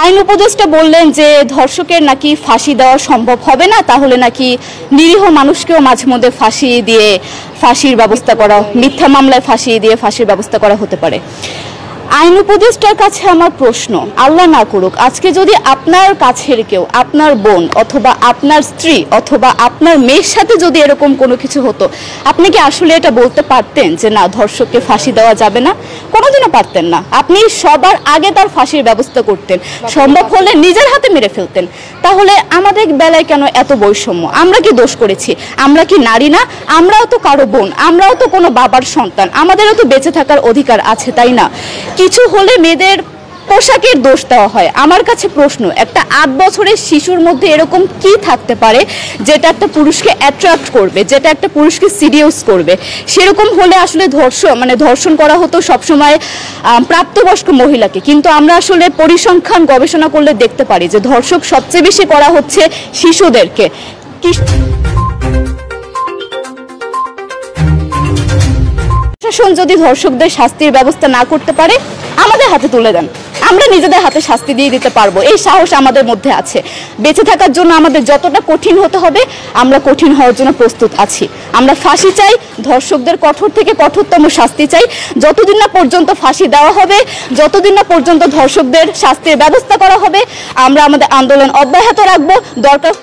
আইন উপদেষ্টা বললেন যে ধর্ষকের নাকি ফাঁসি দেওয়া সম্ভব হবে না, তাহলে নাকি নিরীহ মানুষকেও মাঝে মধ্যে ফাঁসি দিয়ে ফাঁসির ব্যবস্থা করা, মিথ্যা মামলায় ফাঁসি দিয়ে ফাঁসির ব্যবস্থা করা হতে পারে। আইন উপদেষ্টার কাছে আমার প্রশ্ন, আল্লাহ না করুক আজকে যদি আপনার কাছের কেউ, আপনার বোন অথবা আপনার স্ত্রী অথবা আপনার মেয়ের সাথে যদি এরকম কোনো কিছু হতো, আপনি কি আসলে এটা বলতে পারতেন যে না, ধর্ষককে ফাঁসি দেওয়া যাবে না? কোনোদিনও পারতেন না। আপনি সবার আগে তার ফাঁসির ব্যবস্থা করতেন, সম্ভব হলে নিজের হাতে মেরে ফেলতেন। তাহলে আমাদের বেলায় কেন এত বৈষম্য? আমরা কি দোষ করেছি? আমরা কি নারী না? আমরাও তো কারো বোন, আমরাও তো কোনো বাবার সন্তান, আমাদেরও তো বেঁচে থাকার অধিকার আছে, তাই না? কিছু হলে মেয়েদের পোশাকের দোষ দেওয়া হয়। আমার কাছে প্রশ্ন, একটা 8 বছরের শিশুর মধ্যে এরকম কি থাকতে পারে যেটা একটা পুরুষকে অ্যাট্রাক্ট করবে, যেটা একটা পুরুষকে সিডিউস করবে? সেরকম হলে আসলে ধর্ষণ করা হতো সবসময় প্রাপ্তবয়স্ক মহিলাকে, কিন্তু আমরা আসলে পরিসংখ্যান গবেষণা করলে দেখতে পারি যে ধর্ষক সবচেয়ে বেশি করা হচ্ছে শিশুদেরকে। প্রশাসন যদি ধর্ষকদের শাস্তির ব্যবস্থা না করতে পারে, আমাদের হাতে তুলে দেন, আমরা নিজেদের হাতে শাস্তি দিয়ে দিতে পারবো। এই সাহস আমাদের মধ্যে আছে। বেঁচে থাকার জন্য আমাদের যতটা কঠিন হতে হবে, আমরা কঠিন হওয়ার জন্য প্রস্তুত আছি। আমরা ফাঁসি চাই, ধর্ষকদের কঠোর থেকে কঠোরতম শাস্তি চাই। যতদিন না পর্যন্ত ফাঁসি দেওয়া হবে, যতদিন না পর্যন্ত ধর্ষকদের শাস্তির ব্যবস্থা করা হবে, আমরা আমাদের আন্দোলন অব্যাহত রাখবো। দরকার